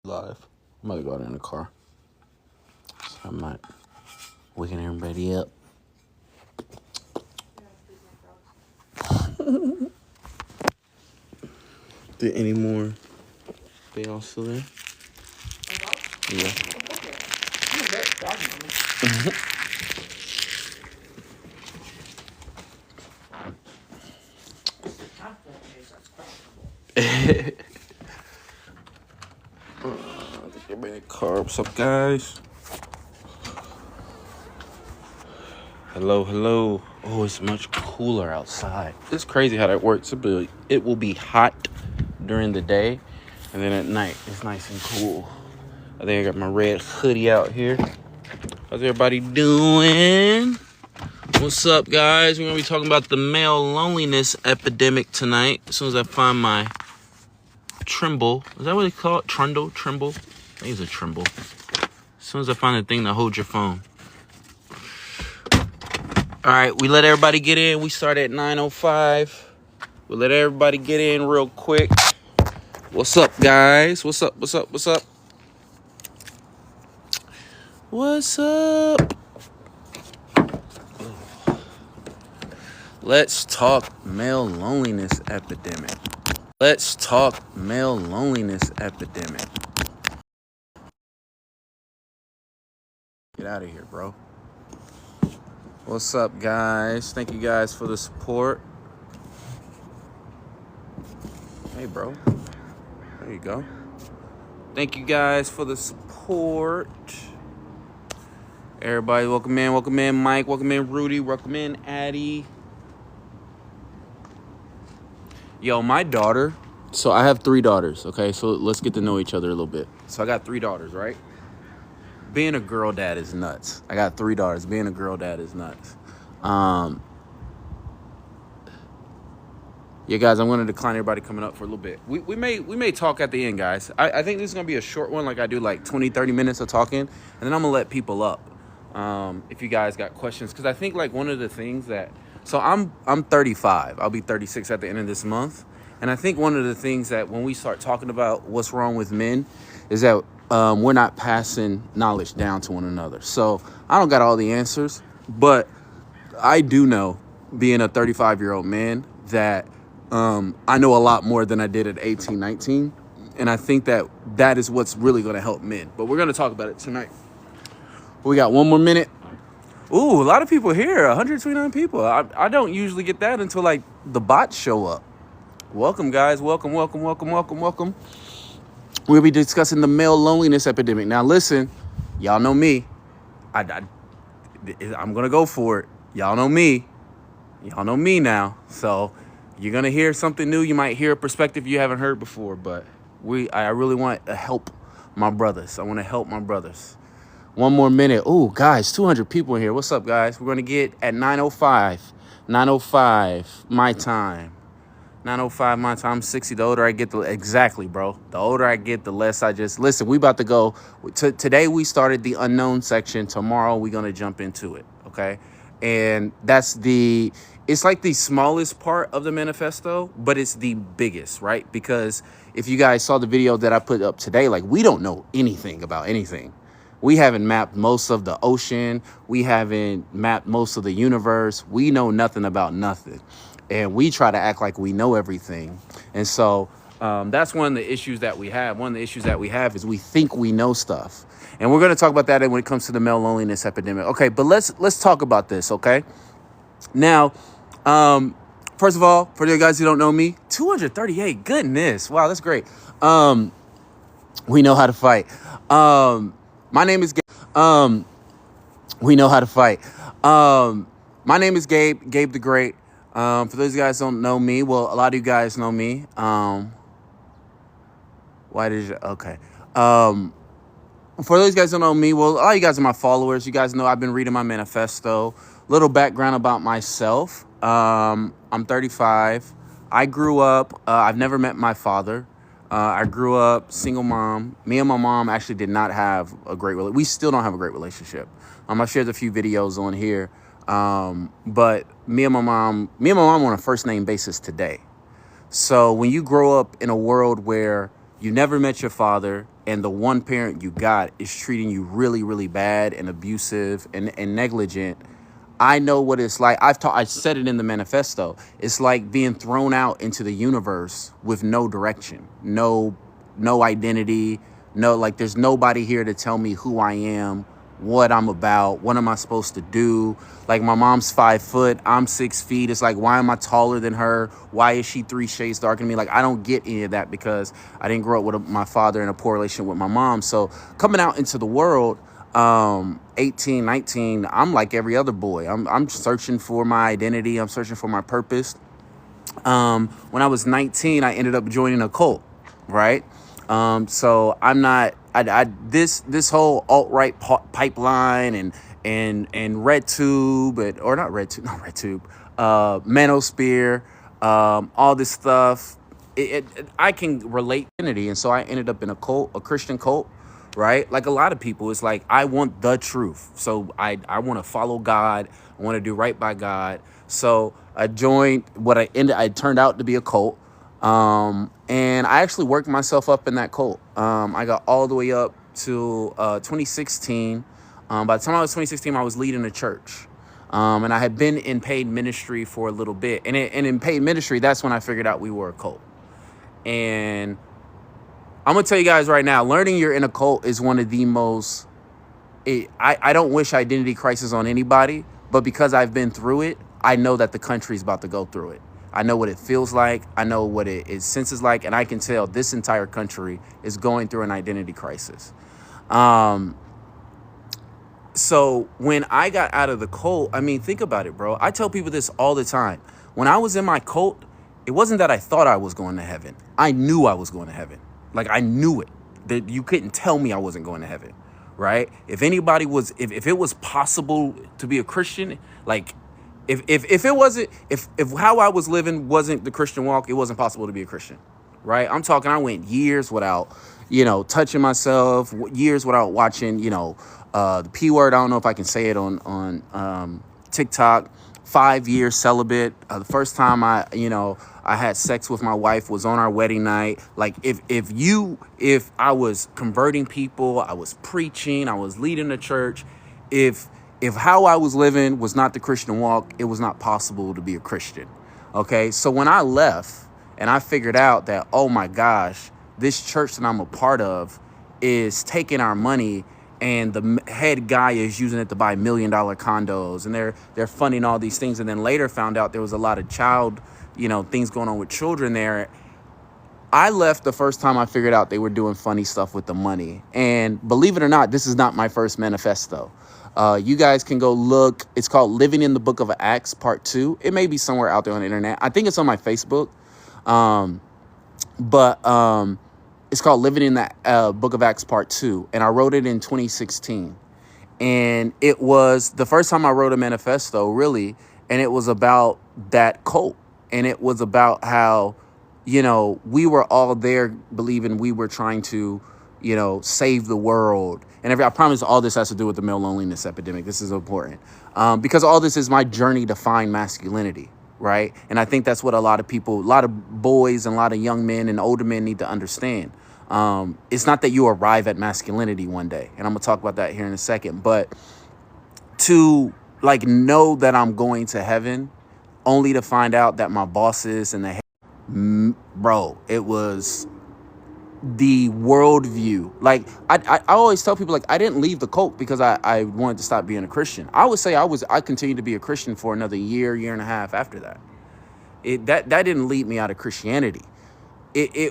Live. I'm about to go out in the car. So I might waking everybody up. Did any more? They all still there? Yeah. Everybody in the car. What's up, guys? Hello, hello. Oh, it's much cooler outside. It's crazy how that works. It will be hot during the day, and then at night it's nice and cool. I think I got my red hoodie out here. How's everybody doing? What's up, guys? We're gonna be talking about the male loneliness epidemic tonight. As soon as I find my Trimble. Is that what they call it? Trundle? Trimble? I think it's a Trimble. As soon as I find the thing that holds your phone. All right, we let everybody get in. We start at 9:05. We'll let everybody get in real quick. What's up, guys? What's up? What's up? What's up? What's up? Let's talk male loneliness epidemic. Let's talk male loneliness epidemic. Get out of here, bro. What's up, guys? Thank you guys for the support. Hey, bro. There you go. Thank you guys for the support. Everybody, welcome in Mike, welcome in Rudy, welcome in Addie. Yo, my daughter, so I have 3 daughters, okay? So let's get to know each other a little bit. So I got 3 daughters, right? Being a girl dad is nuts. I got 3 daughters. Being a girl dad is nuts. Yeah, guys, I'm going to decline everybody coming up for a little bit. We may talk at the end, guys. I think this is going to be a short one, like I do like 20, 30 minutes of talking, and then I'm going to let people up if you guys got questions. Because I think like one of the things that, so I'm 35. I'll be 36 at the end of this month. And I think one of the things that when we start talking about what's wrong with men is that we're not passing knowledge down to one another. So I don't got all the answers, but I do know, being a 35-year-old man, that I know a lot more than I did at 18, 19. And I think that is what's really going to help men. But we're going to talk about it tonight. We got 1 more minute. Ooh, a lot of people here, 129 people. I don't usually get that until like the bots show up. Welcome, guys. Welcome. We'll be discussing the male loneliness epidemic. Now, listen, y'all know me. I'm going to go for it. Y'all know me. Y'all know me now. So you're going to hear something new. You might hear a perspective you haven't heard before. But I really want to help my brothers. I want to help my brothers. 1 more minute. Ooh, guys, 200 people in here. What's up, guys? We're going to get at 9:05. 9:05, my time. 9:05 my time. I'm 60. The older I get, exactly, bro. The older I get, the less I just listen. We about to go. Today we started the unknown section. Tomorrow we're gonna jump into it. Okay, and it's like the smallest part of the manifesto, but it's the biggest, right? Because if you guys saw the video that I put up today, like we don't know anything about anything. We haven't mapped most of the ocean. We haven't mapped most of the universe. We know nothing about nothing. And we try to act like we know everything. And so that's one of the issues that we have. One of the issues that we have is we think we know stuff. And we're going to talk about that when it comes to the male loneliness epidemic. Okay, but let's talk about this, okay? Now, first of all, for you guys who don't know me, 238, goodness. Wow, that's great. We know how to fight. My name is Gabe. We know how to fight. My name is Gabe the Great. For those guys who don't know me, well, a lot of you guys know me. Okay. For those guys who don't know me, well, a lot of you guys are my followers. You guys know I've been reading my manifesto. Little background about myself. I'm 35. I grew up, I've never met my father. I grew up single mom. Me and my mom actually did not have a great relationship. We still don't have a great relationship. I shared a few videos on here. But me and my mom on a first name basis today. So when you grow up in a world where you never met your father, and the one parent you got is treating you really, really bad and abusive and negligent. I know what it's like. I said it in the manifesto. It's like being thrown out into the universe with no direction, no identity, no, like, there's nobody here to tell me who I am, what I'm about, what am I supposed to do. Like, my mom's 5 foot, I'm 6 feet. It's like, why am I taller than her? Why is she 3 shades darker than me? Like, I don't get any of that because I didn't grow up with my father in a poor relationship with my mom. So coming out into the world, 18, 19, I'm like every other boy. I'm searching for my identity. I'm searching for my purpose. When I was 19, I ended up joining a cult, right? So I'm not, this whole alt-right pipeline and red tube, or not red tube, not red tube, manosphere, all this stuff, I can relate to identity. And so I ended up in a cult, a Christian cult, right? Like a lot of people, it's like, I want the truth. So I want to follow God. I want to do right by God. So I joined I turned out to be a cult. And I actually worked myself up in that cult. I got all the way up to 2016. By the time I was 2016, I was leading a church. And I had been in paid ministry for a little bit. And in paid ministry, that's when I figured out we were a cult. And I'm going to tell you guys right now, learning you're in a cult is one of the most... I don't wish identity crisis on anybody, but because I've been through it, I know that the country's about to go through it. I know what it feels like. I know what it senses like. And I can tell this entire country is going through an identity crisis. So when I got out of the cult, I mean, think about it, bro. I tell people this all the time. When I was in my cult, it wasn't that I thought I was going to heaven. I knew I was going to heaven. Like, I knew it. That you couldn't tell me I wasn't going to heaven, right? If anybody was, if it was possible to be a Christian, like, if it wasn't, if how I was living wasn't the Christian walk, it wasn't possible to be a Christian, right? I'm talking, I went years without, touching myself, years without watching, the P word. I don't know if I can say it on TikTok. 5 years celibate. The first time I had sex with my wife was on our wedding night. Like, if I was converting people, I was preaching, I was leading the church. If how I was living was not the Christian walk, it was not possible to be a Christian. Okay, so when I left and I figured out that, oh my gosh, this church that I'm a part of is taking our money, and the head guy is using it to buy $1 million condos, and they're funding all these things. And then later found out there was a lot of things going on with children there. I left the first time I figured out they were doing funny stuff with the money. And believe it or not, this is not my first manifesto. You guys can go look. It's called Living in the Book of Acts Part 2. It may be somewhere out there on the internet. I think it's on my Facebook. But it's called Living in the Book of Acts Part 2. And I wrote it in 2016. And it was the first time I wrote a manifesto, really. And it was about that cult. And it was about how, we were all there believing we were trying to, save the world. And I promise all this has to do with the male loneliness epidemic. This is important. Because all this is my journey to find masculinity. Right. And I think that's what a lot of people, a lot of boys and a lot of young men and older men need to understand. It's not that you arrive at masculinity one day. And I'm going to talk about that here in a second. But to know that I'm going to heaven only to find out that my bosses and bro, it was the worldview. Like, I always tell people, I didn't leave the cult because I wanted to stop being a Christian. I would say I continued to be a Christian for another year and a half after that. That didn't lead me out of Christianity.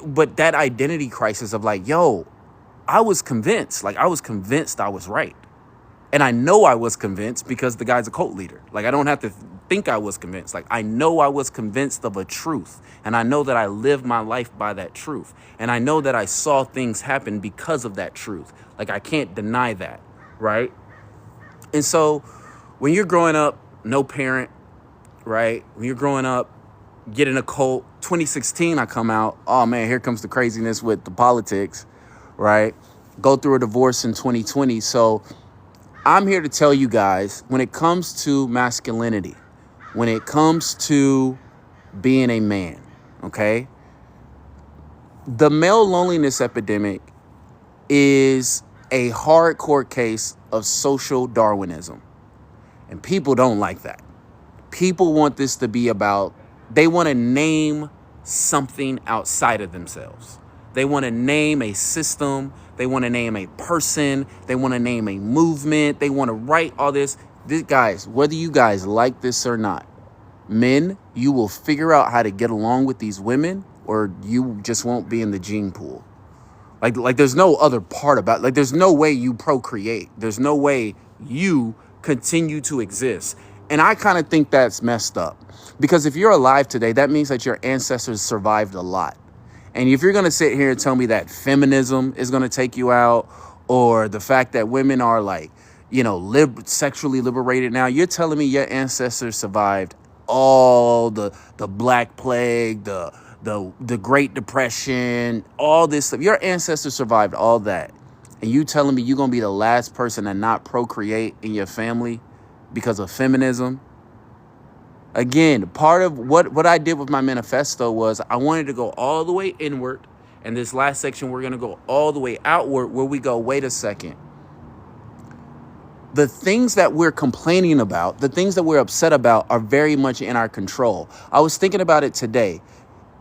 But that identity crisis of I was convinced I was right. And I know I was convinced because the guy's a cult leader. I don't have to think I was convinced. I know I was convinced of a truth. And I know that I lived my life by that truth. And I know that I saw things happen because of that truth. I can't deny that, right? And so when you're growing up, no parent, right? When you're growing up, get in a cult. 2016, I come out. Oh, man, here comes the craziness with the politics, right? Go through a divorce in 2020. So I'm here to tell you guys, when it comes to masculinity, when it comes to being a man, okay, The male loneliness epidemic is a hardcore case of social Darwinism. And people don't like that. People want this to be about, they want to name something outside of themselves. They want to name a system. They want to name a person. They want to name a movement. They want to write all this. Guys, whether you guys like this or not, men, you will figure out how to get along with these women, or you just won't be in the gene pool. Like there's no other part about, like, there's no way you procreate. There's no way you continue to exist. And I kind of think that's messed up, because if you're alive today, that means that your ancestors survived a lot. And if you're going to sit here and tell me that feminism is going to take you out, or the fact that women are, like, you know, sexually liberated now, you're telling me your ancestors survived all the Black Plague, the Great Depression, all this stuff. Your ancestors survived all that. And you telling me you're going to be the last person to not procreate in your family because of feminism? Again, part of what I did with my manifesto was I wanted to go all the way inward. And this last section, we're going to go all the way outward, where we go, wait a second. The things that we're complaining about, the things that we're upset about, are very much in our control. I was thinking about it today.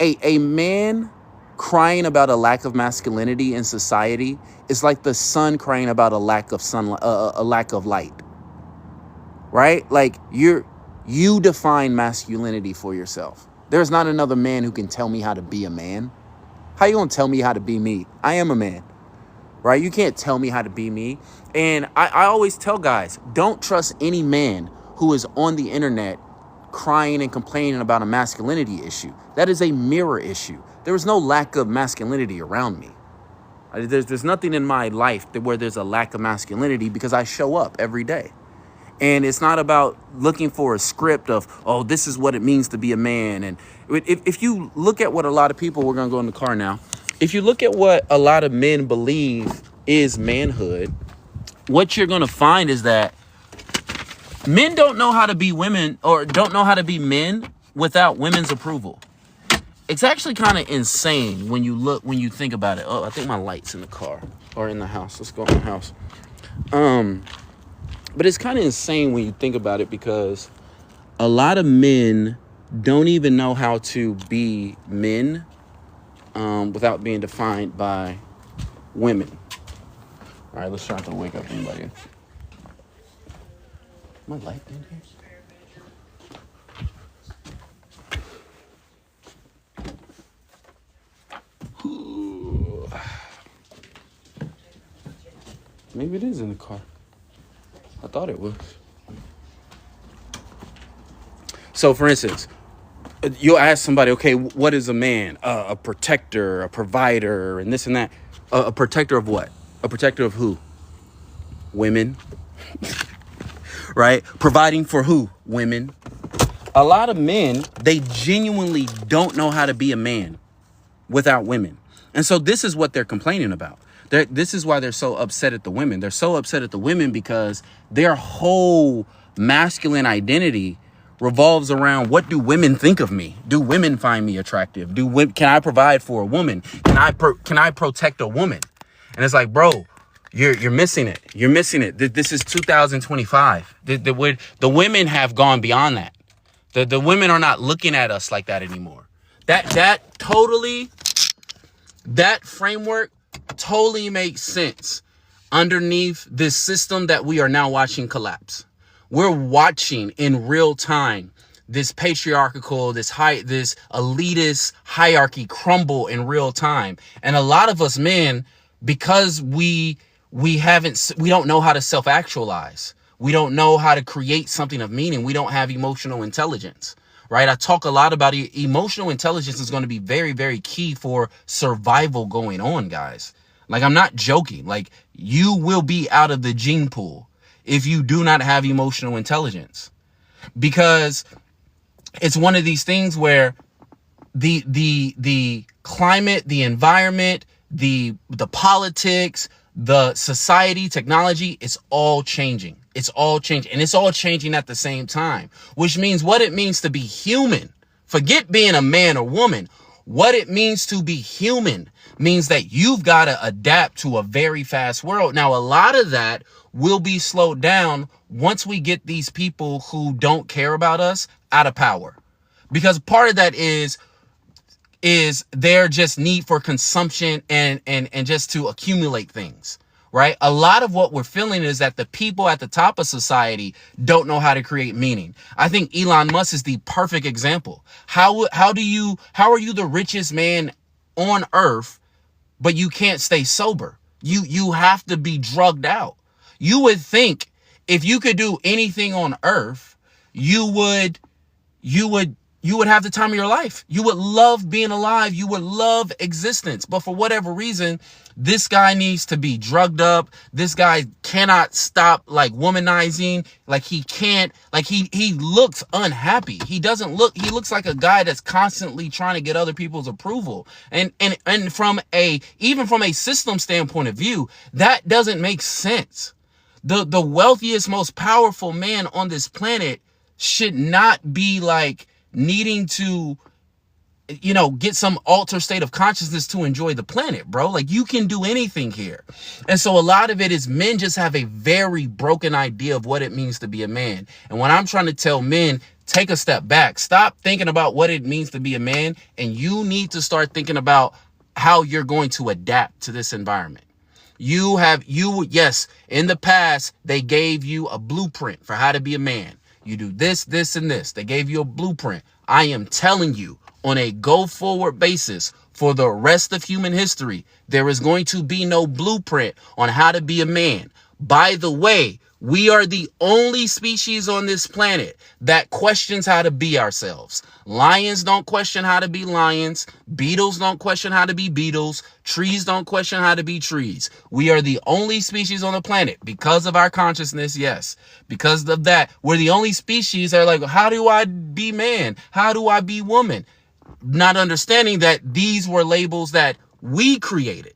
A man crying about a lack of masculinity in society is like the sun crying about a lack of sunlight, a lack of light. Right? Like, you define masculinity for yourself. There's not another man who can tell me how to be a man. How you gonna tell me how to be me? I am a man. Right? You can't tell me how to be me. And I always tell guys, don't trust any man who is on the internet crying and complaining about a masculinity issue. That is a mirror issue. There is no lack of masculinity around me. There's nothing in my life where there's a lack of masculinity, because I show up every day. And it's not about looking for a script of, oh, this is what it means to be a man. And if you look at what a lot of people, we're going to go in the car now. If you look at what a lot of men believe is manhood, what you're going to find is that men don't know how to be women, or don't know how to be men without women's approval. It's actually kind of insane when you think about it. Oh, I think my light's in the car or in the house. Let's go in the house. But it's kind of insane when you think about it, because a lot of men don't even know how to be men without being defined by women. All right, let's try not to wake up anybody. My light in here? Maybe it is in the car. I thought it was. So, for instance, you'll ask somebody, okay, what is a man? A protector, a provider, and this and that. A protector of what? A protector of who? Women. Right? Providing for who? Women. A lot of men, they genuinely don't know how to be a man without women. And so this is what they're complaining about. This is why they're so upset at the women. They're so upset at the women because their whole masculine identity revolves around, what do women think of me? Do women find me attractive? Can I provide for a woman? Can I protect a woman? And it's like, bro, you're missing it. You're missing it. This is 2025. The women have gone beyond that. The women are not looking at us like that anymore. That framework totally makes sense underneath this system that we are now watching collapse. We're watching in real time this patriarchal, this elitist hierarchy crumble in real time. And a lot of us men, because we don't know how to self-actualize. We don't know how to create something of meaning. We don't have emotional intelligence, right? I talk a lot about emotional intelligence is going to be very, very key for survival going on, guys. Like, I'm not joking. Like, you will be out of the gene pool if you do not have emotional intelligence, because it's one of these things where the climate, the environment, the politics, the society, technology, it's all changing. It's all changing. And it's all changing at the same time, which means what it means to be human. Forget being a man or woman. What it means to be human means that you've got to adapt to a very fast world. Now, a lot of that will be slowed down once we get these people who don't care about us out of power. Because part of that is their just need for consumption and just to accumulate things, right? A lot of what we're feeling is that the people at the top of society don't know how to create meaning. I think Elon Musk is the perfect example. How are you the richest man on earth, but you can't stay sober? You have to be drugged out. You would think if you could do anything on earth, you would have the time of your life. You would love being alive. You would love existence. But for whatever reason, this guy needs to be drugged up. This guy cannot stop like womanizing. Like he can't, like he looks unhappy. He looks like a guy that's constantly trying to get other people's approval. And even from a system standpoint of view, that doesn't make sense. The wealthiest, most powerful man on this planet should not be like needing to, get some altered state of consciousness to enjoy the planet, bro. Like you can do anything here. And so a lot of it is men just have a very broken idea of what it means to be a man. And when I'm trying to tell men, take a step back, stop thinking about what it means to be a man. And you need to start thinking about how you're going to adapt to this environment. Yes, in the past, they gave you a blueprint for how to be a man. You do this, this, and this. They gave you a blueprint. I am telling you, on a go-forward basis for the rest of human history, there is going to be no blueprint on how to be a man. By the way, we are the only species on this planet that questions how to be ourselves. Lions don't question how to be lions. Beetles don't question how to be beetles. Trees don't question how to be trees. We are the only species on the planet because of our consciousness. Yes. Because of that, we're the only species that are like, how do I be man? How do I be woman? Not understanding that these were labels that we created.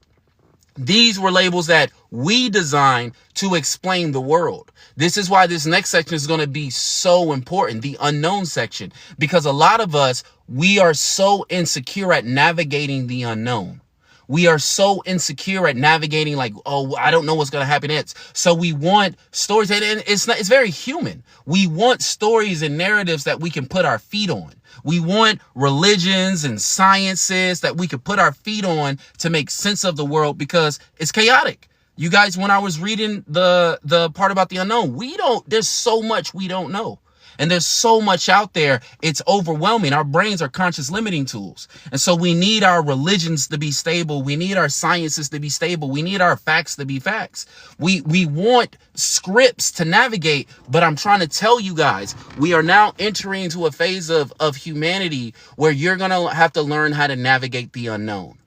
These were labels that we designed to explain the world. This is why this next section is going to be so important, the unknown section, because a lot of us, we are so insecure at navigating the unknown. We are so insecure at navigating like, oh, I don't know what's going to happen next. So we want stories, and it's very human. We want stories and narratives that we can put our feet on. We want religions and sciences that we could put our feet on to make sense of the world because it's chaotic. You guys, when I was reading the part about the unknown, there's so much we don't know. And there's so much out there. It's overwhelming. Our brains are conscious limiting tools. And so we need our religions to be stable. We need our sciences to be stable. We need our facts to be facts. We want scripts to navigate, but I'm trying to tell you guys, we are now entering into a phase of humanity where you're going to have to learn how to navigate the unknown.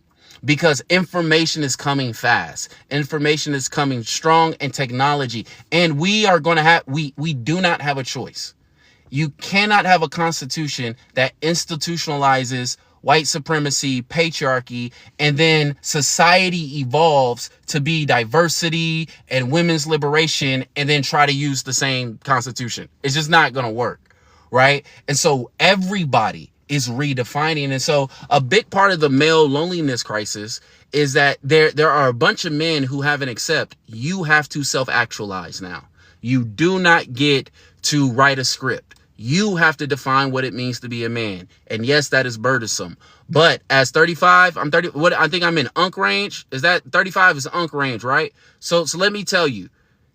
Because information is coming fast. Information is coming strong, and technology. And we do not have a choice. You cannot have a constitution that institutionalizes white supremacy, patriarchy, and then society evolves to be diversity and women's liberation and then try to use the same constitution. It's just not going to work, right? And so everybody is redefining. And so a big part of the male loneliness crisis is that there are a bunch of men who haven't accepted you have to self-actualize now. You do not get to write a script. You have to define what it means to be a man. And yes, that is burdensome. But as 35, I'm 30. What I think I'm in Unk range. Is that 35 is Unk range, right? So let me tell you,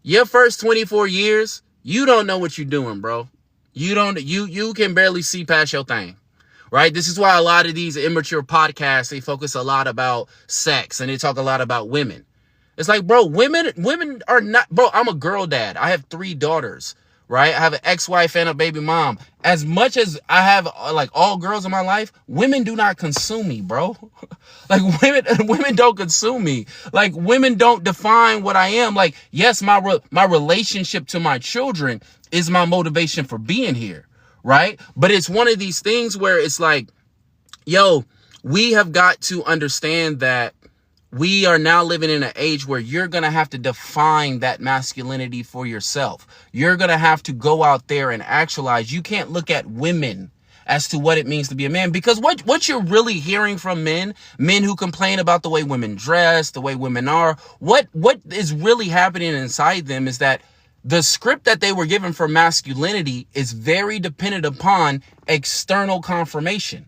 your first 24 years, you don't know what you're doing, bro. You can barely see past your thing. Right? This is why a lot of these immature podcasts, they focus a lot about sex and they talk a lot about women. It's like, bro, women are not, bro, I'm a girl dad. I have 3 daughters, right? I have an ex-wife and a baby mom. As much as I have like all girls in my life, women do not consume me, bro. Like women don't consume me. Like women don't define what I am. Like, yes, my relationship to my children is my motivation for being here. Right? But it's one of these things where it's like, yo, we have got to understand that we are now living in an age where you're going to have to define that masculinity for yourself. You're going to have to go out there and actualize. You can't look at women as to what it means to be a man. Because what you're really hearing from men who complain about the way women dress, the way women are, what is really happening inside them is that the script that they were given for masculinity is very dependent upon external confirmation.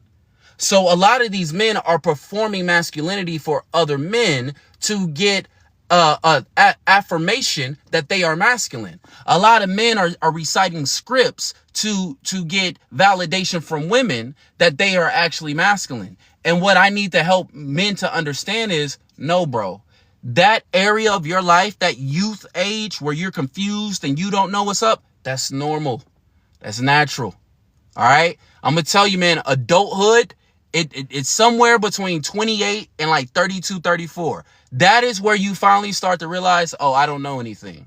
So a lot of these men are performing masculinity for other men to get affirmation that they are masculine. A lot of men are reciting scripts to get validation from women that they are actually masculine. And what I need to help men to understand is, no, bro, that area of your life, that youth age where you're confused and you don't know what's up, that's normal. That's natural. All right. I'm going to tell you, man, adulthood, it's somewhere between 28 and like 32, 34. That is where you finally start to realize, oh, I don't know anything.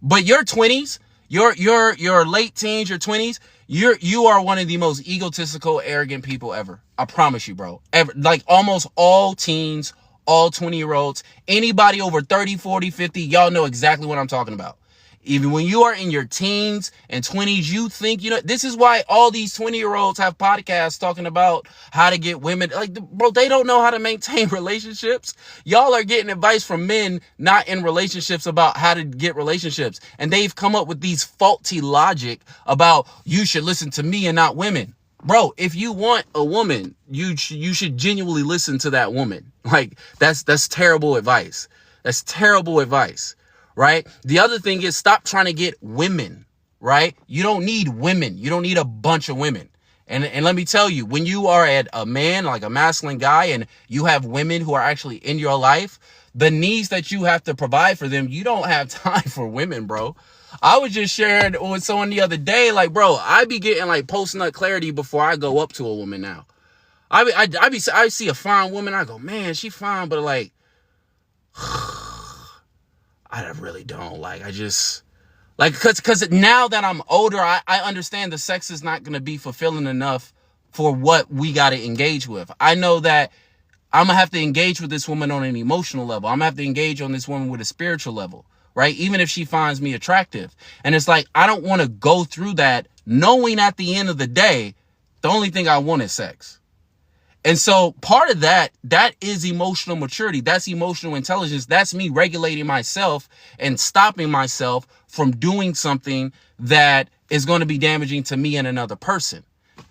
But your 20s, your late teens, your 20s, you are one of the most egotistical, arrogant people ever. I promise you, bro. Ever. Like almost all teens, all 20-year-olds, anybody over 30, 40, 50, y'all know exactly what I'm talking about. Even when you are in your teens and 20s, you think, this is why all these 20-year-olds have podcasts talking about how to get women. Like, bro, they don't know how to maintain relationships. Y'all are getting advice from men not in relationships about how to get relationships. And they've come up with these faulty logic about you should listen to me and not women. Bro, if you want a woman, you should genuinely listen to that woman. Like, that's terrible advice. That's terrible advice. Right? The other thing is, stop trying to get women, right? You don't need women. You don't need a bunch of women. And let me tell you, when you are at a man, like a masculine guy, and you have women who are actually in your life, the needs that you have to provide for them, you don't have time for women, bro. I was just sharing with someone the other day, like, bro, I be getting like post-nut clarity before I go up to a woman now. I see a fine woman, I go, man, she fine, but like, I really don't like, I just like, cause now that I'm older, I understand the sex is not going to be fulfilling enough for what we got to engage with. I know that I'm going to have to engage with this woman on an emotional level. I'm going to have to engage on this woman with a spiritual level, right? Even if she finds me attractive. And it's like, I don't want to go through that knowing at the end of the day, the only thing I want is sex. And so part of that is emotional maturity. That's emotional intelligence. That's me regulating myself and stopping myself from doing something that is going to be damaging to me and another person.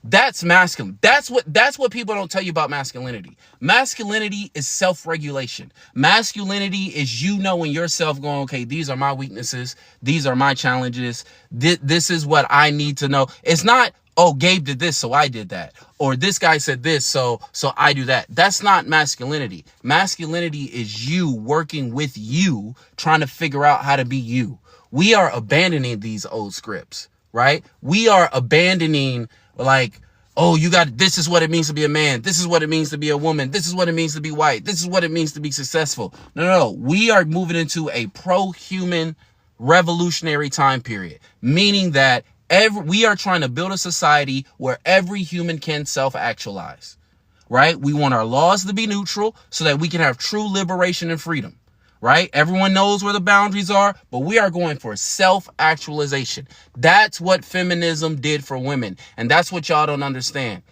That's masculine. That's what people don't tell you about masculinity. Masculinity is self-regulation. Masculinity is you knowing yourself, going, okay, these are my weaknesses. These are my challenges. This is what I need to know. It's not, oh, Gabe did this, so I did that. Or this guy said this, so I do that. That's not masculinity. Masculinity is you working with you, trying to figure out how to be you. We are abandoning these old scripts, right? We are abandoning, like, oh, this is what it means to be a man. This is what it means to be a woman. This is what it means to be white. This is what it means to be successful. No. We are moving into a pro-human revolutionary time period, meaning that we are trying to build a society where every human can self-actualize, right? We want our laws to be neutral so that we can have true liberation and freedom, right? Everyone knows where the boundaries are, but we are going for self-actualization. That's what feminism did for women, and that's what y'all don't understand.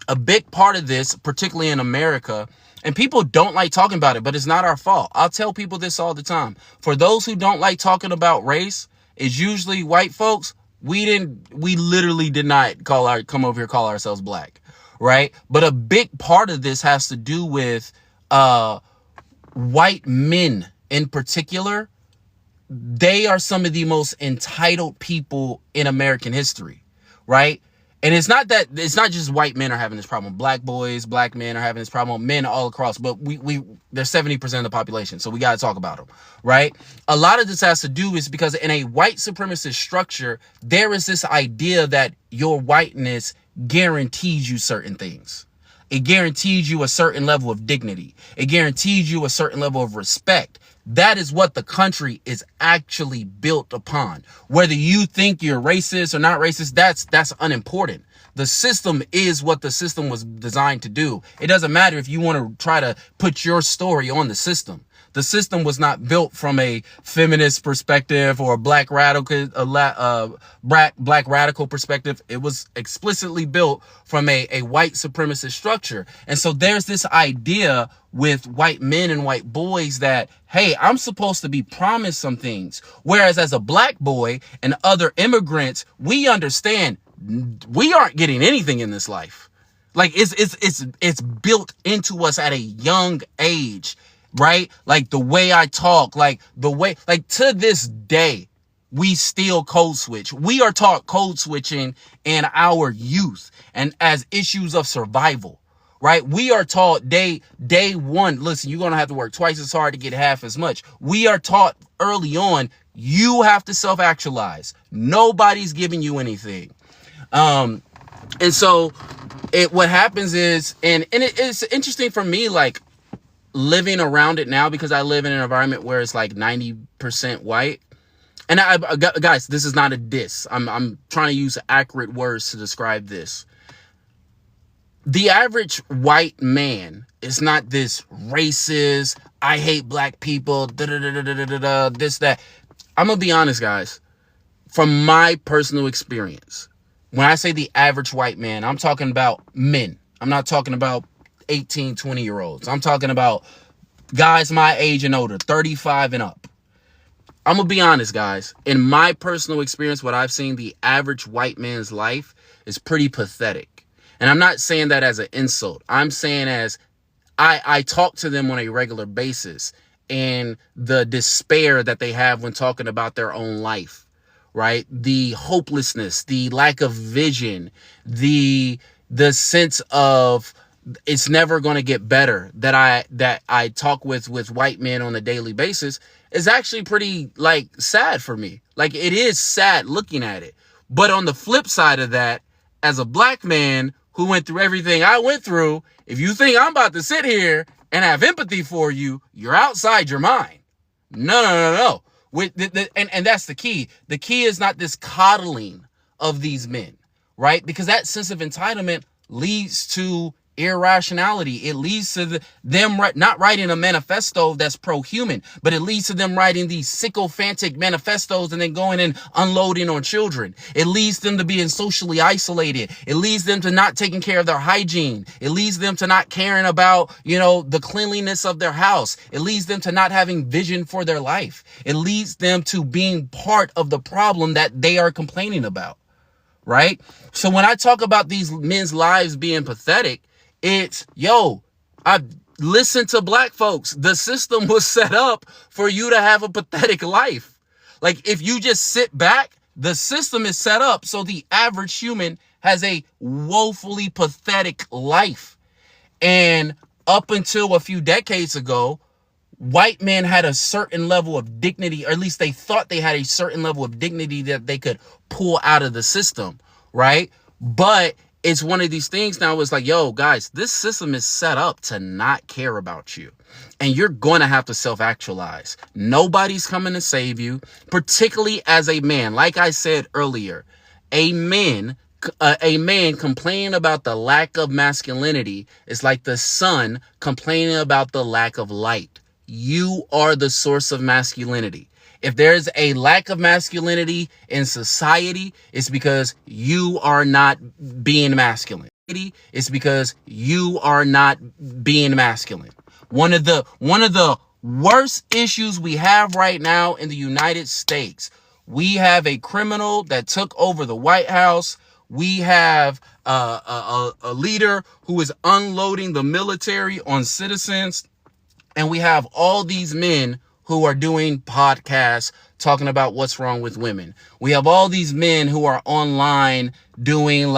A big part of this, particularly in America, and people don't like talking about it, but it's not our fault. I'll tell people this all the time. For those who don't like talking about race, it's usually white folks. We literally did not come over here, call ourselves black, right? But a big part of this has to do with white men in particular. They are some of the most entitled people in American history, right? And it's not just white men are having this problem. Black boys, black men are having this problem. Men all across, but they're 70% of the population, so we got to talk about them, right? A lot of this has to do is because in a white supremacist structure, there is this idea that your whiteness guarantees you certain things. It guarantees you a certain level of dignity. It guarantees you a certain level of respect. That is what the country is actually built upon. Whether you think you're racist or not racist, that's unimportant. The system is what the system was designed to do. It doesn't matter if you want to try to put your story on the system. The system was not built from a feminist perspective or a black radical perspective. It was explicitly built from a white supremacist structure. And so there's this idea with white men and white boys that, hey, I'm supposed to be promised some things. Whereas as a black boy and other immigrants, we understand we aren't getting anything in this life. Like it's built into us at a young age. Right? Like the way I talk, like to this day, we still code switch. We are taught code switching in our youth and as issues of survival, right? We are taught day one, listen, you're going to have to work twice as hard to get half as much. We are taught early on, you have to self-actualize. Nobody's giving you anything. And so what happens is, it's interesting for me, like, living around it now, because I live in an environment where it's like 90% white. And guys, this is not a diss. I'm trying to use accurate words to describe this. The average white man is not this racist, I hate black people, this, that. I'm going to be honest, guys. From my personal experience, when I say the average white man, I'm talking about men. I'm not talking about 18, 20-year-olds. I'm talking about guys my age and older, 35 and up. I'm going to be honest, guys. In my personal experience, what I've seen, the average white man's life is pretty pathetic. And I'm not saying that as an insult. I'm saying as I talk to them on a regular basis, and the despair that they have when talking about their own life, right? The hopelessness, the lack of vision, the sense of it's never going to get better that I talk with white men on a daily basis is actually pretty, like, sad for me. Like, it is sad looking at it. But on the flip side of that, as a black man who went through everything I went through, if you think I'm about to sit here and have empathy for you, you're outside your mind. No. And that's the key. The key is not this coddling of these men, right? Because that sense of entitlement leads to irrationality. It leads to them not writing a manifesto that's pro-human, but it leads to them writing these sycophantic manifestos and then going and unloading on children. It leads them to being socially isolated. It leads them to not taking care of their hygiene. It leads them to not caring about, the cleanliness of their house. It leads them to not having vision for their life. It leads them to being part of the problem that they are complaining about, right? So when I talk about these men's lives being pathetic, it's, I've listened to black folks. The system was set up for you to have a pathetic life. Like, if you just sit back, the system is set up so the average human has a woefully pathetic life. And up until a few decades ago, white men had a certain level of dignity, or at least they thought they had a certain level of dignity that they could pull out of the system, right? But it's one of these things now. It's like, guys, this system is set up to not care about you. And you're going to have to self-actualize. Nobody's coming to save you, particularly as a man. Like I said earlier, a man complaining about the lack of masculinity is like the sun complaining about the lack of light. You are the source of masculinity. If there's a lack of masculinity in society, it's because you are not being masculine. It's because you are not being masculine. One of the worst issues we have right now in the United States, we have a criminal that took over the White House. We have a leader who is unloading the military on citizens. And we have all these men who are doing podcasts talking about what's wrong with women. We have all these men who are online doing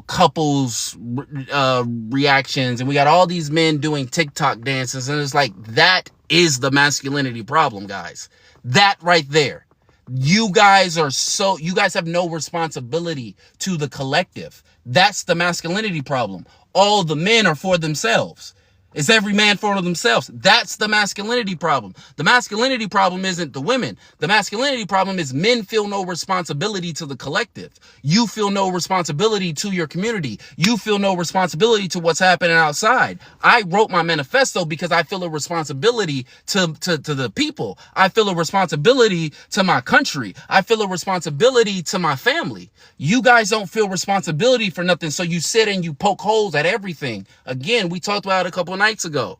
couples reactions. And we got all these men doing TikTok dances. And it's like, that is the masculinity problem, guys. That right there. You guys have no responsibility to the collective. That's the masculinity problem. All the men are for themselves. It's every man for themselves. That's the masculinity problem. The masculinity problem isn't the women. The masculinity problem is men feel no responsibility to the collective. You feel no responsibility to your community. You feel no responsibility to what's happening outside. I wrote my manifesto because I feel a responsibility to the people. I feel a responsibility to my country. I feel a responsibility to my family. You guys don't feel responsibility for nothing, so you sit and you poke holes at everything. Again, we talked about it a couple of nights ago.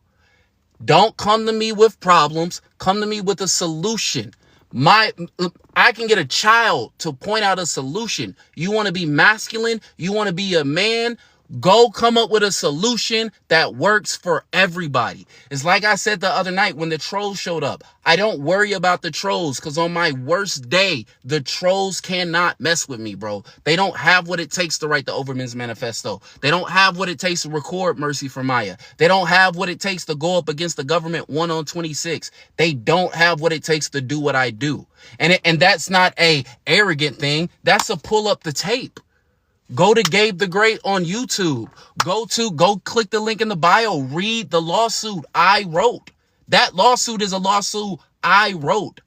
Don't come to me with problems. Come to me with a solution. I can get a child to point out a solution. You want to be masculine? You want to be a man? Go come up with a solution that works for everybody. It's like I said the other night when the trolls showed up. I don't worry about the trolls because on my worst day, the trolls cannot mess with me, bro. They don't have what it takes to write the Overman's Manifesto. They don't have what it takes to record Mercy for Maya. They don't have what it takes to go up against the government 1 on 26. They don't have what it takes to do what I do. And that's not a arrogant thing. That's a pull up the tape. Go to Gabe the Great on YouTube. Go click the link in the bio. Read the lawsuit I wrote. That lawsuit is a lawsuit I wrote.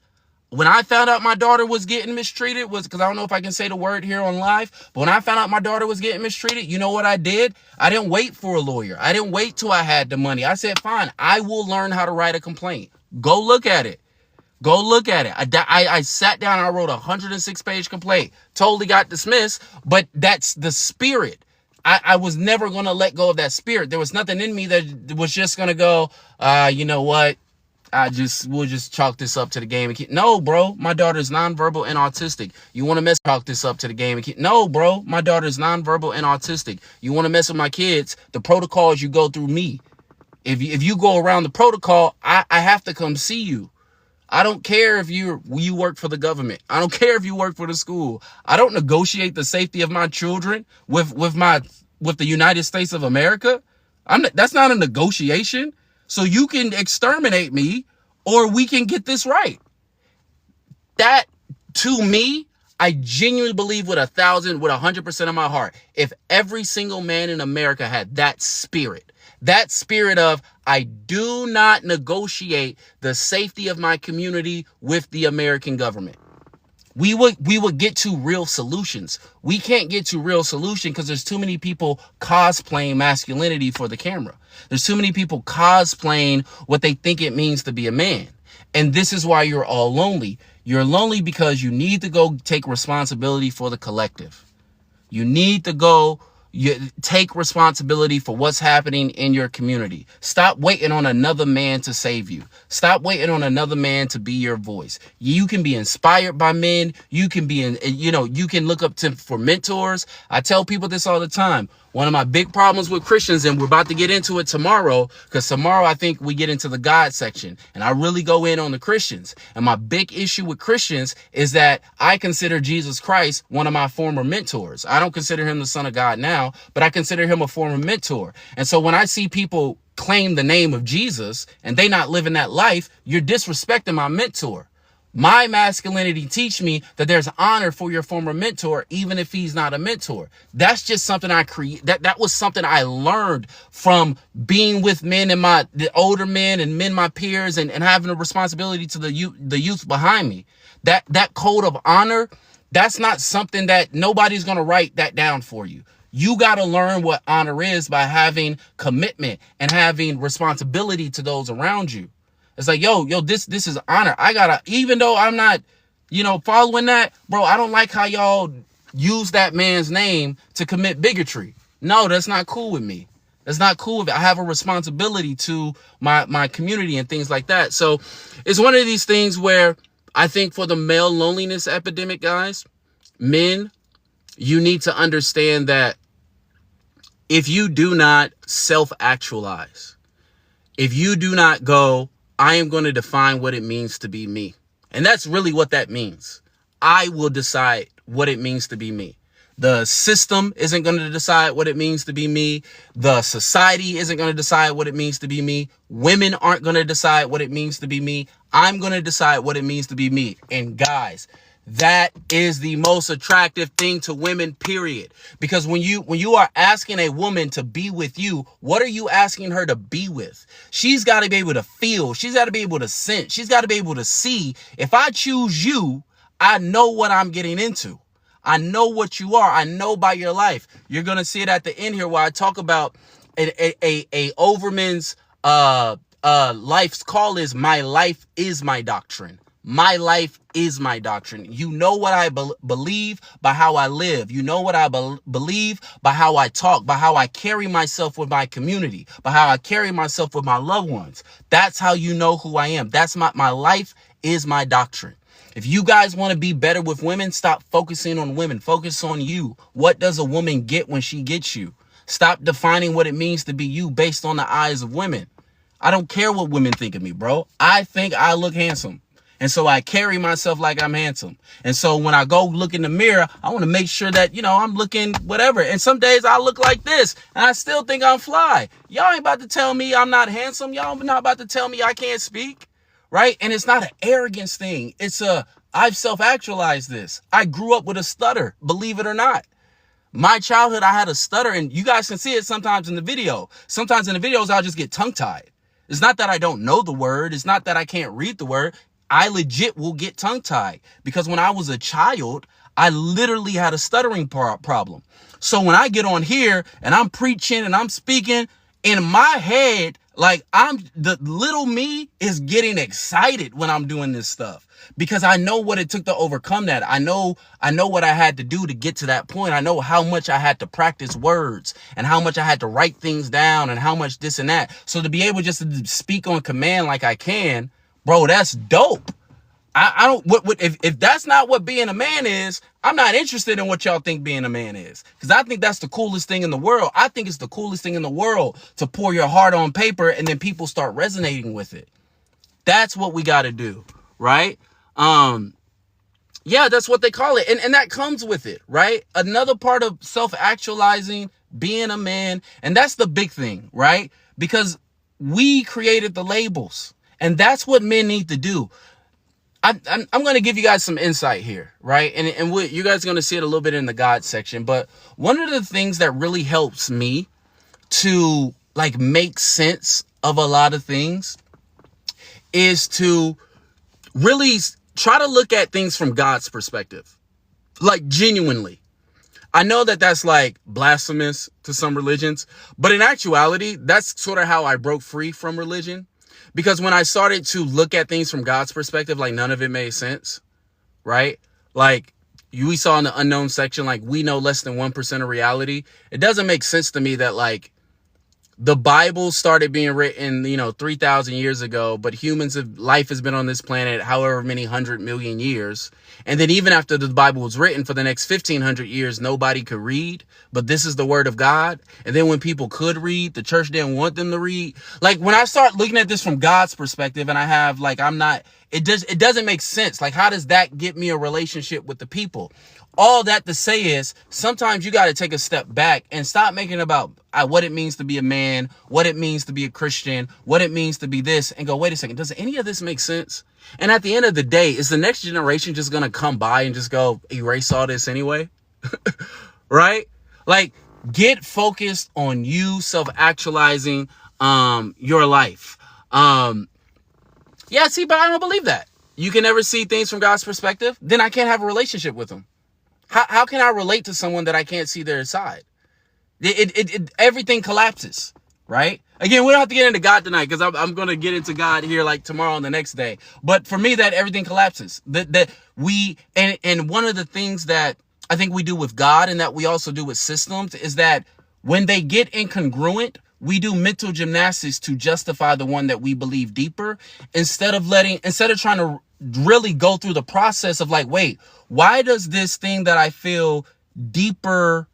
When I found out my daughter was getting mistreated, was because I don't know if I can say the word here on live, but when I found out my daughter was getting mistreated, you know what I did? I didn't wait for a lawyer. I didn't wait till I had the money. I said, fine, I will learn how to write a complaint. Go look at it. Go look at it. I sat down and I wrote a 106-page complaint. Totally got dismissed, but that's the spirit. I was never going to let go of that spirit. There was nothing in me that was just going to go, you know what? We'll just chalk this up to the game. No, bro, my daughter's nonverbal and autistic. You want to chalk this up to the game? No, bro, my daughter's nonverbal and autistic. You want to mess with my kids? The protocols you go through me. If you go around the protocol, I have to come see you. I don't care if you work for the government. I don't care if you work for the school. I don't negotiate the safety of my children with the United States of America. That's not a negotiation. So you can exterminate me or we can get this right. That, to me, I genuinely believe with 100% of my heart, if every single man in America had that spirit of, I do not negotiate the safety of my community with the American government, we would get to real solutions. We can't get to real solution because there's too many people cosplaying masculinity for the camera. There's too many people cosplaying what they think it means to be a man. And this is why you're all lonely. You're lonely because you need to go take responsibility for the collective. You need to go take responsibility for what's happening in your community. Stop waiting on another man to save you. Stop waiting on another man to be your voice. You can be inspired by men. You can you can look up for mentors. I tell people this all the time. One of my big problems with Christians, and we're about to get into it tomorrow, because tomorrow I think we get into the God section, and I really go in on the Christians. And my big issue with Christians is that I consider Jesus Christ one of my former mentors. I don't consider him the Son of God now, but I consider him a former mentor. And so when I see people claim the name of Jesus and they not living that life, you're disrespecting my mentor. My masculinity teach me that there's honor for your former mentor, even if he's not a mentor. That's just something I create. That was something I learned from being with men and the older men and men, my peers, and having a responsibility to the youth behind me. That code of honor, that's not something that nobody's going to write that down for you. You got to learn what honor is by having commitment and having responsibility to those around you. It's like, yo, this is honor. I gotta, even though I'm not, following that, bro, I don't like how y'all use that man's name to commit bigotry. No, that's not cool with me. That's not cool with me. I have a responsibility to my community and things like that. So it's one of these things where I think for the male loneliness epidemic, guys, men, you need to understand that if you do not self-actualize, if you do not go, I am going to define what it means to be me. And that's really what that means. I will decide what it means to be me. The system isn't going to decide what it means to be me. The society isn't going to decide what it means to be me. Women aren't going to decide what it means to be me. I'm going to decide what it means to be me. And guys, That is the most attractive thing to women, period. Because when you are asking a woman to be with you, what are you asking her to be with? She's got to be able to feel. She's got to be able to sense. She's got to be able to see. If I choose you, I know what I'm getting into. I know what you are. I know by your life. You're going to see it at the end here where I talk about a Overman's life's call is my life is my doctrine. My life is my doctrine. You know what I believe by how I live. You know what I believe by how I talk, by how I carry myself with my community, by how I carry myself with my loved ones. That's how you know who I am. That's my life is my doctrine. If you guys want to be better with women, stop focusing on women. Focus on you. What does a woman get when she gets you? Stop defining what it means to be you based on the eyes of women. I don't care what women think of me, bro. I think I look handsome. And so I carry myself like I'm handsome. And so when I go look in the mirror, I want to make sure that, I'm looking whatever. And some days I look like this and I still think I'm fly. Y'all ain't about to tell me I'm not handsome. Y'all not about to tell me I can't speak. Right? And it's not an arrogance thing. I've self-actualized this. I grew up with a stutter, believe it or not. My childhood, I had a stutter, and you guys can see it sometimes in the video. Sometimes in the videos, I'll just get tongue-tied. It's not that I don't know the word. It's not that I can't read the word. I legit will get tongue-tied because when I was a child, I literally had a stuttering problem. So when I get on here and I'm preaching and I'm speaking, in my head, like the little me is getting excited when I'm doing this stuff because I know what it took to overcome that. I know what I had to do to get to that point. I know how much I had to practice words and how much I had to write things down and how much this and that. So to be able just to speak on command like I can, bro, that's dope. I don't, if that's not what being a man is, I'm not interested in what y'all think being a man is. Because I think that's the coolest thing in the world. I think it's the coolest thing in the world to pour your heart on paper and then people start resonating with it. That's what we got to do, right? Yeah, that's what they call it. And that comes with it, right? Another part of self-actualizing, being a man, and that's the big thing, right? Because we created the labels, and that's what men need to do. I'm going to give you guys some insight here, right? And you guys are going to see it a little bit in the God section. But one of the things that really helps me to make sense of a lot of things is to really try to look at things from God's perspective, genuinely. I know that that's blasphemous to some religions, but in actuality, that's sort of how I broke free from religion. Because when I started to look at things from God's perspective, none of it made sense, right? We saw in the unknown section, we know less than 1% of reality. It doesn't make sense to me that the Bible started being written, 3,000 years ago, but life has been on this planet however many 100 million years. And then even after the Bible was written for the next 1,500 years, nobody could read, but this is the word of God. And then when people could read, the church didn't want them to read. When I start looking at this from God's perspective and I have it doesn't make sense. How does that get me a relationship with the people? All that to say is sometimes you got to take a step back and stop making about what it means to be a man, what it means to be a Christian, what it means to be this, and go, wait a second, does any of this make sense? And at the end of the day, is the next generation just going to come by and just go erase all this anyway? Right? Get focused on you self-actualizing your life. Yeah, see, but I don't believe that. You can never see things from God's perspective. Then I can't have a relationship with him. How can I relate to someone that I can't see their side? Everything collapses, right? Again, we don't have to get into God tonight because I'm going to get into God here tomorrow and the next day. But for me, that everything collapses. And one of the things that I think we do with God and that we also do with systems is that when they get incongruent, we do mental gymnastics to justify the one that we believe deeper instead of trying to really go through the process of wait, why does this thing that I feel deeper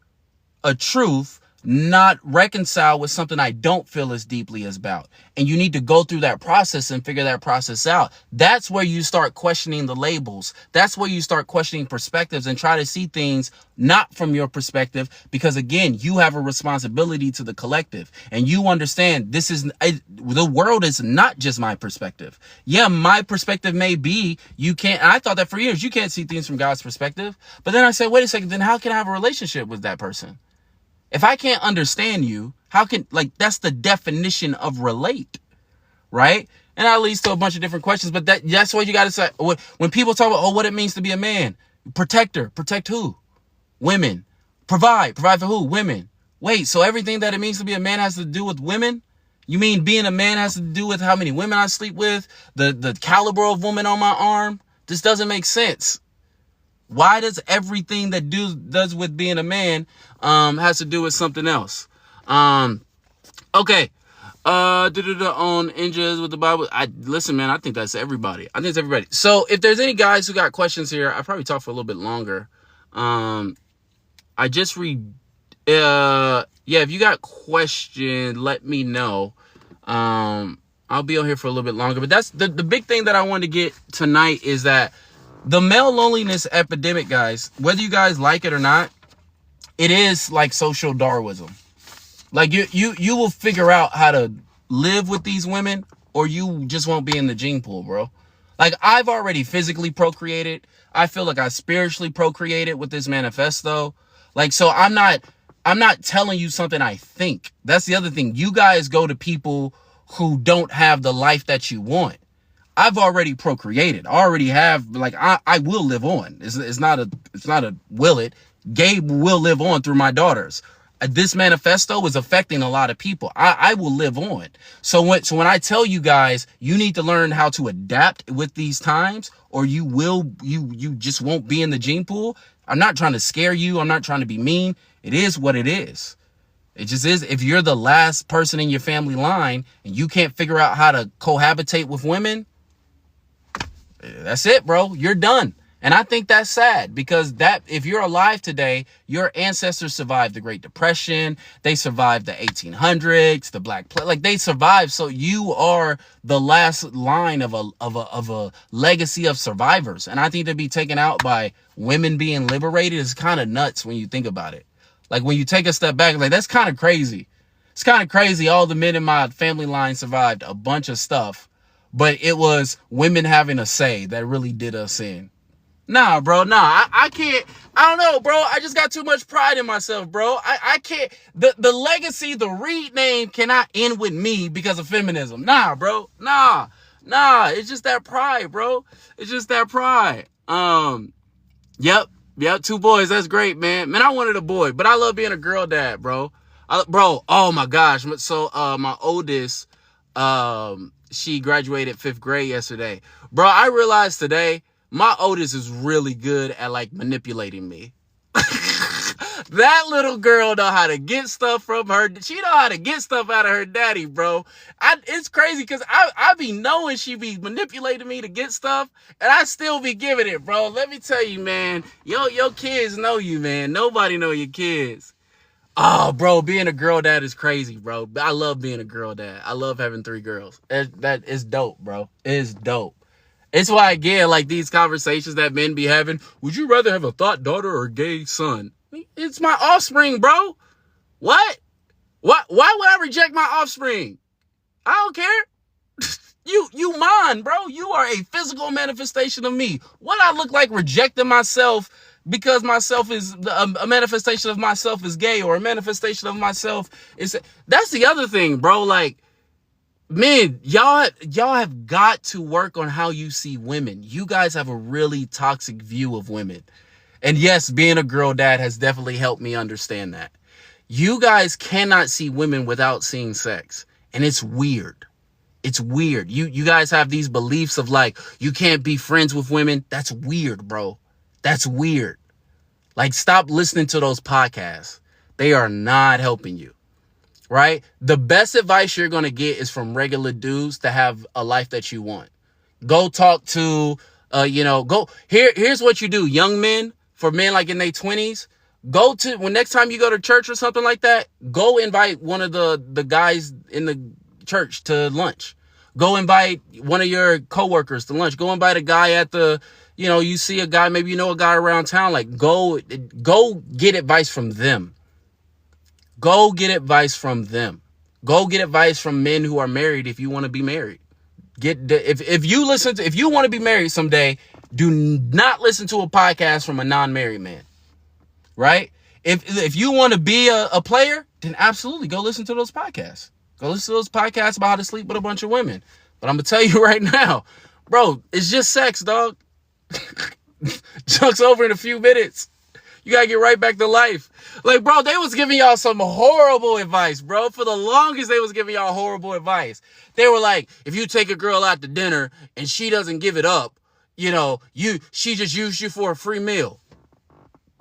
a truth not reconcile with something I don't feel as deeply as about. And you need to go through that process and figure that process out. That's where you start questioning the labels. That's where you start questioning perspectives and try to see things not from your perspective, because again, you have a responsibility to the collective, and you understand the world is not just my perspective. Yeah, my perspective may be, you can't, and I thought that for years, you can't see things from God's perspective. But then I said, wait a second, then how can I have a relationship with that person? If I can't understand you, how can, like, that's the definition of relate, right? And that leads to a bunch of different questions, but that's what you got to say. When people talk about, what it means to be a man, protector, protect who? Women. Provide for who? Women. Wait, so everything that it means to be a man has to do with women? You mean being a man has to do with how many women I sleep with? The caliber of woman on my arm? This doesn't make sense. Why does everything that does with being a man has to do with something else? Okay. On injuries with the Bible. Listen, man, I think that's everybody. I think it's everybody. So if there's any guys who got questions here, I probably talk for a little bit longer. I just if you got question, let me know. I'll be on here for a little bit longer, but that's the big thing that I wanted to get tonight is that the male loneliness epidemic, guys, whether you guys like it or not, it is like social Darwinism. Like you will figure out how to live with these women, or you just won't be in the gene pool, bro. Like, I've already physically procreated. I feel like I spiritually procreated with this manifesto. Like, so I'm not telling you something I think. That's the other thing. You guys go to people who don't have the life that you want. I've already procreated. I already have, like, I will live on. It's not a will it. Gabe will live on through my daughters. This manifesto is affecting a lot of people. I will live on. So when I tell you guys, you need to learn how to adapt with these times, or you just won't be in the gene pool. I'm not trying to scare you. I'm not trying to be mean. It is what it is. It just is. If you're the last person in your family line and you can't figure out how to cohabitate with women, that's it, bro. You're done. And I think that's sad, because if you're alive today, your ancestors survived the Great Depression. They survived the 1800s, the Black Plague. Like, they survived. So you are the last line of a legacy of survivors. And I think to be taken out by women being liberated is kind of nuts when you think about it. Like, when you take a step back, like, that's kind of crazy. It's kind of crazy. All the men in my family line survived a bunch of stuff, but it was women having a say that really did us in. Nah, bro. Nah, I can't. I don't know, bro. I just got too much pride in myself, bro. I can't. The legacy, the Reed name cannot end with me because of feminism. Nah, bro. Nah. It's just that pride, bro. It's just that pride. Yep. 2 boys. That's great, man. Man, I wanted a boy, but I love being a girl dad, bro. Bro, oh my gosh. So, my oldest, she graduated 5th grade yesterday. Bro, I realized today, my oldest is really good at, like, manipulating me. That little girl know how to get stuff from her. She know how to get stuff out of her daddy, bro. It's crazy, because I be knowing she be manipulating me to get stuff, and I still be giving it, bro. Let me tell you, man. Your kids know you, man. Nobody know your kids. Oh, bro, being a girl dad is crazy, bro. I love being a girl dad. I love having 3 girls. That is dope, bro. It is dope. It's why, again, like, these conversations that men be having, would you rather have a thought daughter or a gay son? It's my offspring, bro. What? Why would I reject my offspring? I don't care. You mine, bro. You are a physical manifestation of me. What I look like rejecting myself because myself is a manifestation of myself is gay, or a manifestation of myself is... That's the other thing, bro. Like, men, y'all have got to work on how you see women. You guys have a really toxic view of women. And yes, being a girl dad has definitely helped me understand that. You guys cannot see women without seeing sex. And it's weird. It's weird. You guys have these beliefs of, like, you can't be friends with women. That's weird, bro. That's weird. Like, stop listening to those podcasts. They are not helping you. Right? The best advice you're going to get is from regular dudes to have a life that you want. Go talk to, here's what you do. Young men, for men like in their 20s, Go to, when next time you go to church or something like that, go invite one of the guys in the church to lunch. Go invite one of your coworkers to lunch. Go invite a guy at the, you see a guy, maybe you know a guy around town. Like, go get advice from them. Go get advice from them. Go get advice from men who are married if you want to be married. If you want to be married someday, do not listen to a podcast from a non-married man. Right? If you want to be a player, then absolutely go listen to those podcasts. Go listen to those podcasts about how to sleep with a bunch of women. But I'm going to tell you right now, bro, it's just sex, dog. Junk's over in a few minutes. You got to get right back to life. Like, bro, they was giving y'all some horrible advice, bro. For the longest, they was giving y'all horrible advice. They were like, if you take a girl out to dinner and she doesn't give it up, she just used you for a free meal.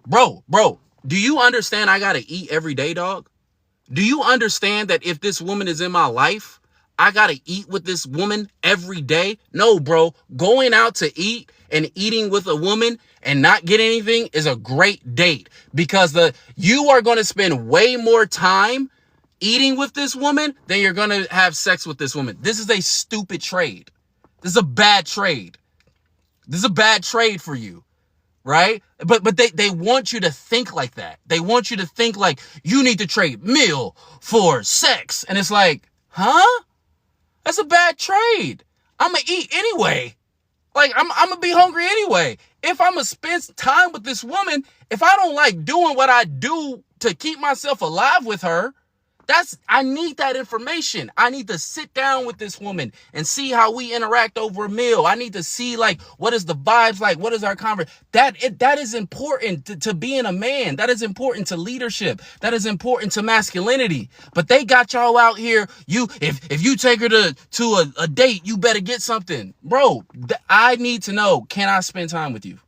Bro, do you understand I got to eat every day, dog? Do you understand that if this woman is in my life, I got to eat with this woman every day? No, bro. Going out to eat and eating with a woman and not getting anything is a great date, because you are going to spend way more time eating with this woman than you're going to have sex with this woman. This is a stupid trade. This is a bad trade. This is a bad trade for you. Right? But they want you to think like that. They want you to think like you need to trade meal for sex. And it's like, huh? That's a bad trade. I'm going to eat anyway. Like, I'm going to be hungry anyway. If I'm going to spend time with this woman, if I don't like doing what I do to keep myself alive with her, I need that information. I need to sit down with this woman and see how we interact over a meal. I need to see, like, what is the vibes like? What is our conversation? That is important to being a man. That is important to leadership. That is important to masculinity. But they got y'all out here. If you take her to a date, you better get something. Bro, I need to know, can I spend time with you?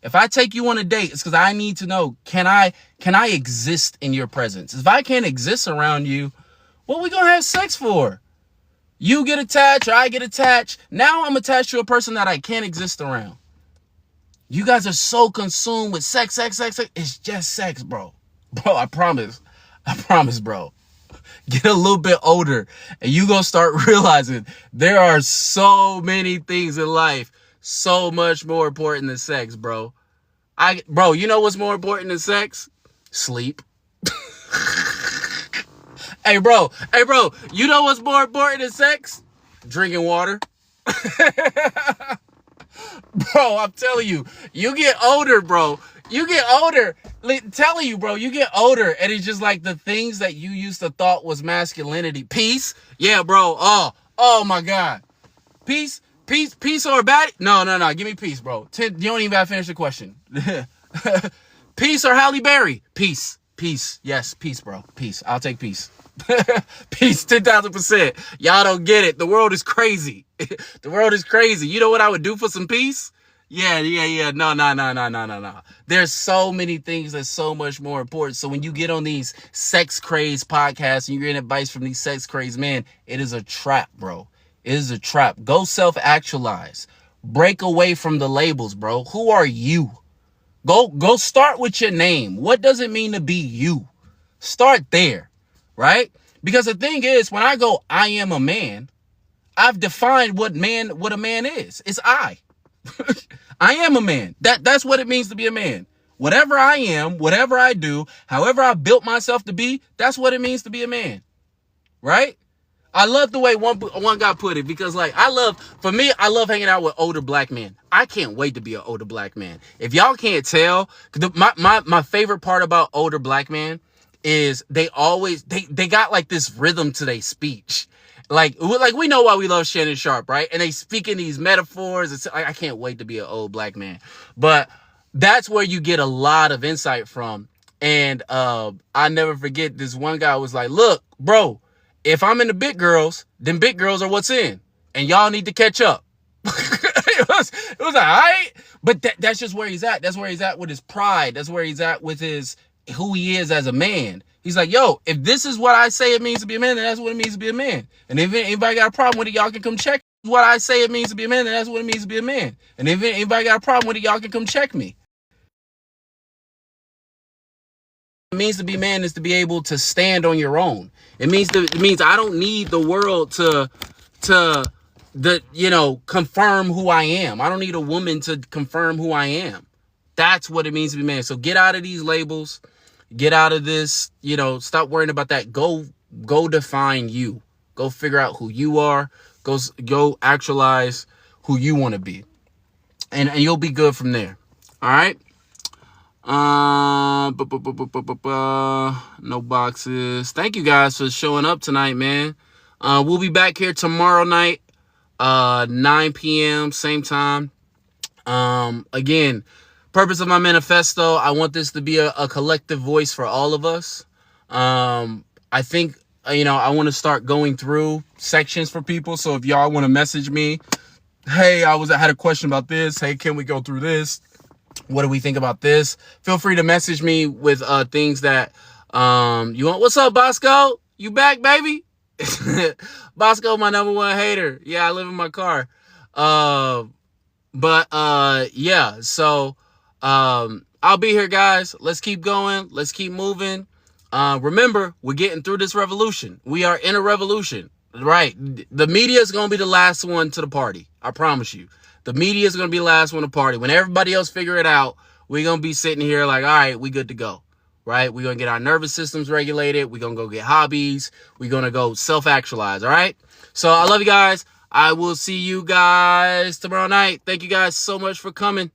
If I take you on a date, it's because I need to know, can I exist in your presence? If I can't exist around you, what are we going to have sex for? You get attached or I get attached. Now I'm attached to a person that I can't exist around. You guys are so consumed with sex. It's just sex, bro. Bro, I promise, bro. Get a little bit older and you going to start realizing there are so many things in life so much more important than sex, bro. Bro, you know what's more important than sex? Sleep. Hey, bro, you know what's more important than sex? Drinking water. Bro, I'm telling you, you get older, bro. You get older. Telling you, bro, you get older, and it's just like the things that you used to thought was masculinity. Peace? Yeah, bro. Oh my God. Peace or bad? No. Give me peace, bro. You don't even have to finish the question. Peace or Halle Berry? Peace. Yes, peace, bro. Peace. I'll take peace. Peace, 10,000%. Y'all don't get it. The world is crazy. The world is crazy. You know what I would do for some peace? Yeah. No. There's so many things that's so much more important. So when you get on these sex crazed podcasts and you're getting advice from these sex crazed men, it is a trap, bro. It is a trap. Go self-actualize. Break away from the labels, bro. Who are you? Go start with your name. What does it mean to be you? Start there, right? Because the thing is, when I go, I am a man, I've defined what a man is. It's I. I am a man. That's what it means to be a man. Whatever I am, whatever I do, however I built myself to be, that's what it means to be a man, right? I love the way one guy put it, because like I love hanging out with older black men. I can't wait to be an older black man. If y'all can't tell, my favorite part about older black men is they got like this rhythm to their speech. Like we know why we love Shannon Sharp, right? And they speak in these metaphors. It's like, I can't wait to be an old black man. But that's where you get a lot of insight from. And I never forget, this one guy was like, look, bro, if I'm in the big girls, then big girls are what's in. And y'all need to catch up. It was all right. But that's just where he's at. That's where he's at with his pride. That's where he's at with who he is as a man. He's like, yo, if this is what I say it means to be a man, then that's what it means to be a man. And if anybody got a problem with it, y'all can come check what I say it means to be a man, then that's what it means to be a man. And if anybody got a problem with it, y'all can come check me. means to be man is to be able to stand on your own. It means I don't need the world to confirm who I am. I don't need a woman to confirm who I am. That's what it means to be man. So get out of these labels. Get out of this, stop worrying about that. Go define you. Go figure out who you are. Go actualize who you want to be. And you'll be good from there. All right? No boxes. Thank you guys for showing up tonight, man. We'll be back here tomorrow night, 9 p.m. same time. Again, purpose of my manifesto, I want this to be a collective voice for all of us. I think, I want to start going through sections for people. So if y'all want to message me, hey, I had a question about this. Hey, can we go through this? What do we think about this? Feel free to message me with things that you want. What's up, Bosco? You back, baby? Bosco, my number one hater. Yeah, I live in my car. Yeah, so I'll be here, guys. Let's keep going. Let's keep moving. Remember, we're getting through this revolution. We are in a revolution, right? The media is going to be the last one to the party. I promise you. The media is going to be the last one to party. When everybody else figure it out, we're going to be sitting here like, all right, we good to go, right? We're going to get our nervous systems regulated. We're going to go get hobbies. We're going to go self-actualize, all right? So I love you guys. I will see you guys tomorrow night. Thank you guys so much for coming.